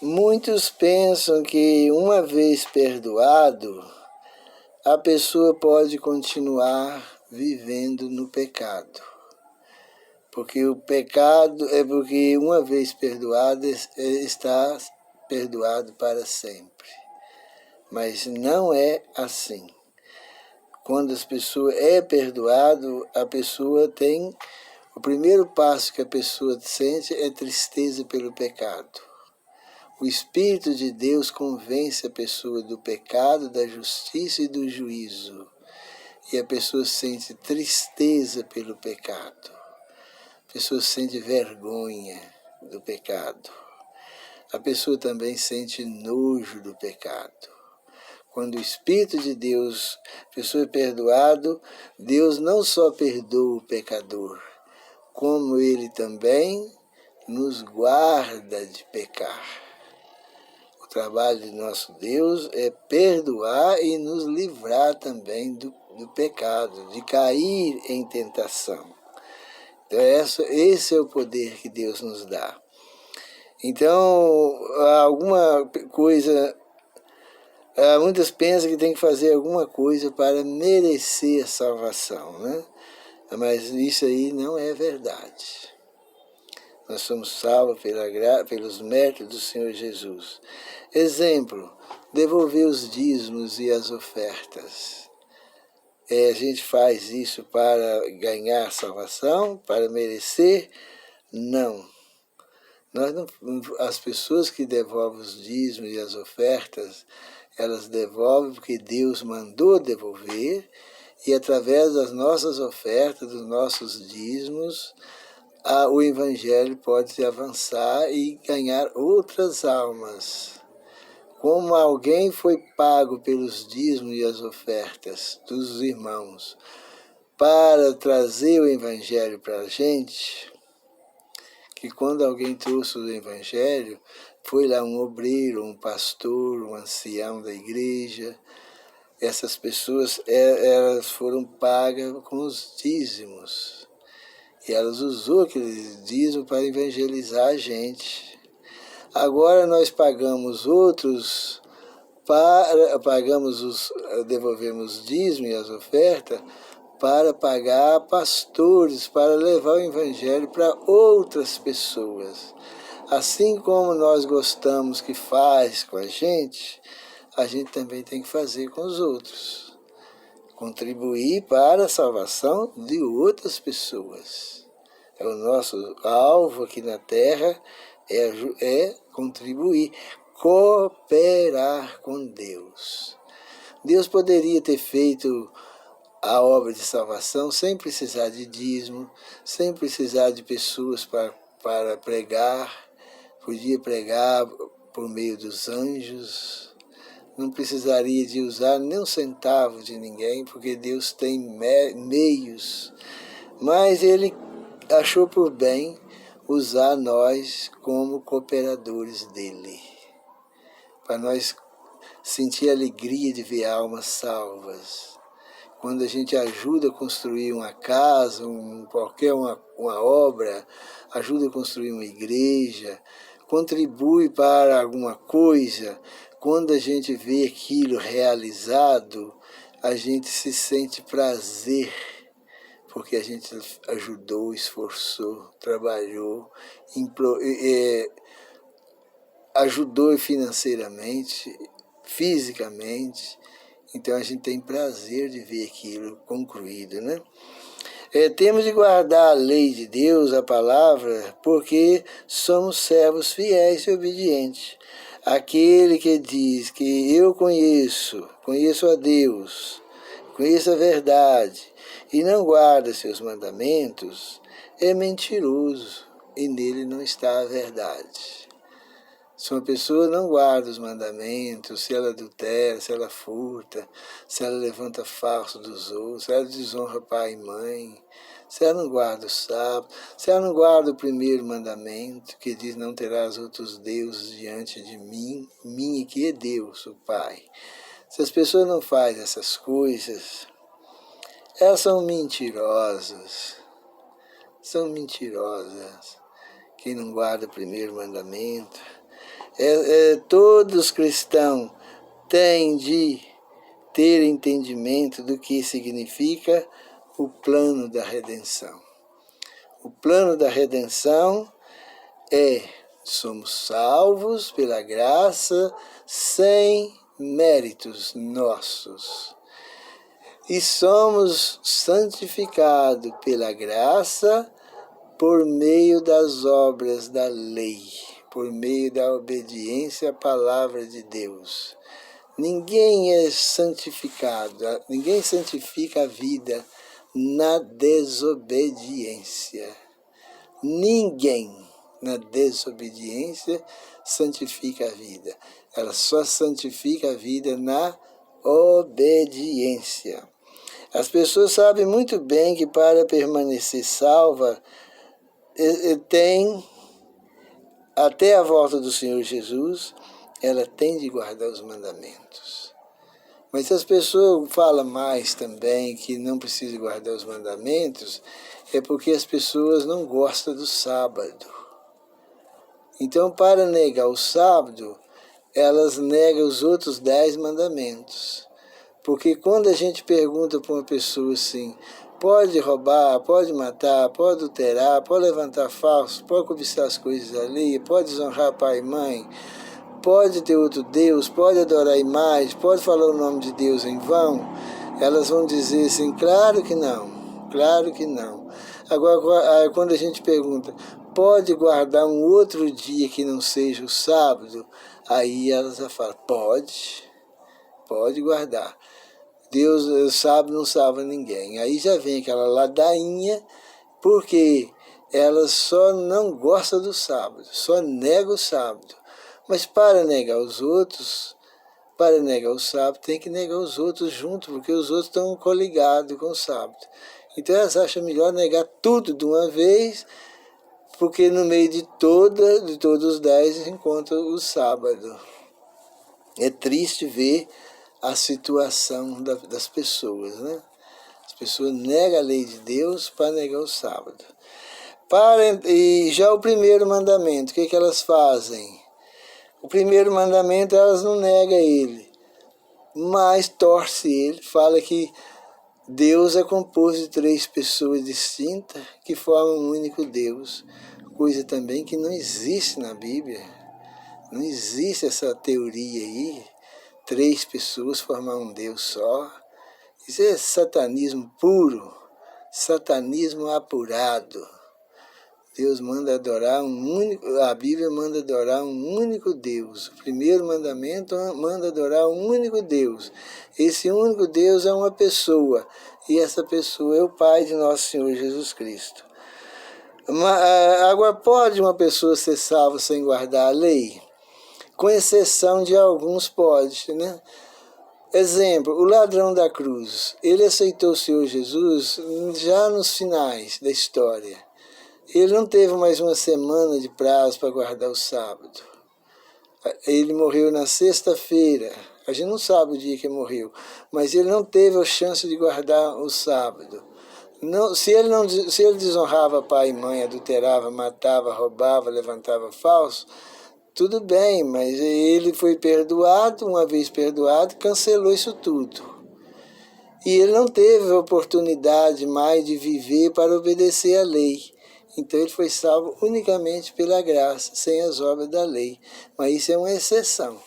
Muitos pensam que uma vez perdoado, a pessoa pode continuar vivendo no pecado. Porque o pecado é porque uma vez perdoado, está perdoado para sempre. Mas não é assim. Quando as pessoas é perdoado, a pessoa tem... O primeiro passo que a pessoa sente é tristeza pelo pecado. O Espírito de Deus convence a pessoa do pecado, da justiça e do juízo. E a pessoa sente tristeza pelo pecado. A pessoa sente vergonha do pecado. A pessoa também sente nojo do pecado. Quando o Espírito de Deus, a pessoa é perdoado, Deus não só perdoa o pecador, como Ele também nos guarda de pecar. O trabalho de nosso Deus é perdoar e nos livrar também do pecado, de cair em tentação. Então esse é o poder que Deus nos dá. Então, alguma coisa... muitas pensam que tem que fazer alguma coisa para merecer a salvação, né? Mas isso aí não é verdade. Nós somos salvos pelos méritos do Senhor Jesus. Exemplo, devolver os dízimos e as ofertas. A gente faz isso para ganhar salvação, para merecer? Não. As pessoas que devolvem os dízimos e as ofertas, elas devolvem porque Deus mandou devolver, e através das nossas ofertas, dos nossos dízimos, o Evangelho pode avançar e ganhar outras almas. Como alguém foi pago pelos dízimos e as ofertas dos irmãos para trazer o Evangelho para a gente, que quando alguém trouxe o Evangelho, foi lá um obreiro, um pastor, um ancião da igreja, essas pessoas elas foram pagas com os dízimos. E elas usou aqueles dízimos para evangelizar a gente. Agora nós pagamos outros, devolvemos dízimo e as ofertas para pagar pastores, para levar o evangelho para outras pessoas. Assim como nós gostamos que faz com a gente também tem que fazer com os outros. Contribuir para a salvação de outras pessoas. O nosso alvo aqui na Terra é contribuir, cooperar com Deus. Deus poderia ter feito a obra de salvação sem precisar de dízimo, sem precisar de pessoas para pregar, podia pregar por meio dos anjos, não precisaria de usar nem um centavo de ninguém, porque Deus tem meios, mas Ele achou por bem usar nós como cooperadores dEle, para nós sentir a alegria de ver almas salvas. Quando a gente ajuda a construir uma casa, uma obra, ajuda a construir uma igreja, contribui para alguma coisa, quando a gente vê aquilo realizado, a gente se sente prazer, porque a gente ajudou, esforçou, trabalhou, ajudou financeiramente, fisicamente. Então a gente tem prazer de ver aquilo concluído, né? Temos de guardar a lei de Deus, a palavra, porque somos servos fiéis e obedientes. Aquele que diz que eu conheço a Deus, conheço a verdade, e não guarda seus mandamentos, é mentiroso, e nele não está a verdade. Se uma pessoa não guarda os mandamentos, se ela adultera, se ela furta, se ela levanta falso dos outros, se ela desonra pai e mãe, se ela não guarda o sábado, se ela não guarda o primeiro mandamento, que diz não terás outros deuses diante de mim que é Deus, o Pai. Se as pessoas não fazem essas coisas, elas são mentirosas. São mentirosas. Quem não guarda o primeiro mandamento, Todos os cristãos têm de ter entendimento do que significa o plano da redenção. O plano da redenção somos salvos pela graça sem méritos nossos. E somos santificados pela graça por meio das obras da lei, por meio da obediência à palavra de Deus. Ninguém é santificado, ninguém santifica a vida na desobediência. Ninguém na desobediência santifica a vida. Ela só santifica a vida na obediência. As pessoas sabem muito bem que para permanecer salva, tem, até a volta do Senhor Jesus, ela tem de guardar os mandamentos. Mas se as pessoas falam mais também que não precisa guardar os mandamentos, é porque as pessoas não gostam do sábado. Então, para negar o sábado, elas negam os outros 10 mandamentos. Porque quando a gente pergunta para uma pessoa assim, pode roubar, pode matar, pode adulterar, pode levantar falso, pode cobiçar as coisas ali, pode desonrar pai e mãe, pode ter outro Deus, pode adorar a imagem, pode falar o nome de Deus em vão, elas vão dizer assim, claro que não, claro que não. Agora, quando a gente pergunta, pode guardar um outro dia que não seja o sábado? Aí elas já falam, pode guardar. Deus sabe, não salva ninguém. Aí já vem aquela ladainha, porque elas só não gostam do sábado, só negam o sábado. Mas para negar os outros, para negar o sábado, tem que negar os outros junto, porque os outros estão coligados com o sábado. Então elas acham melhor negar tudo de uma vez, porque no meio de todos os 10 encontra o sábado. É triste ver a situação das pessoas, né? As pessoas negam a lei de Deus para negar o sábado. E já o primeiro mandamento, o que elas fazem? O primeiro mandamento, elas não negam ele, mas torce ele, fala que Deus é composto de 3 pessoas distintas que formam um único Deus, coisa também que não existe na Bíblia. Não existe essa teoria aí, 3 pessoas formar um Deus só. Isso é satanismo puro, satanismo apurado. Deus manda adorar a Bíblia manda adorar um único Deus. O primeiro mandamento manda adorar um único Deus. Esse único Deus é uma pessoa, e essa pessoa é o Pai de nosso Senhor Jesus Cristo. Agora, pode uma pessoa ser salva sem guardar a lei? Com exceção de alguns, pode, né? Exemplo, o ladrão da cruz, ele aceitou o Senhor Jesus já nos finais da história. Ele não teve mais uma semana de prazo para guardar o sábado. Ele morreu na sexta-feira. A gente não sabe o dia que ele morreu, mas ele não teve a chance de guardar o sábado. Não, se ele desonrava pai e mãe, adulterava, matava, roubava, levantava falso, tudo bem, mas ele foi perdoado, uma vez perdoado, cancelou isso tudo. E ele não teve a oportunidade mais de viver para obedecer à lei. Então ele foi salvo unicamente pela graça, sem as obras da lei. Mas isso é uma exceção.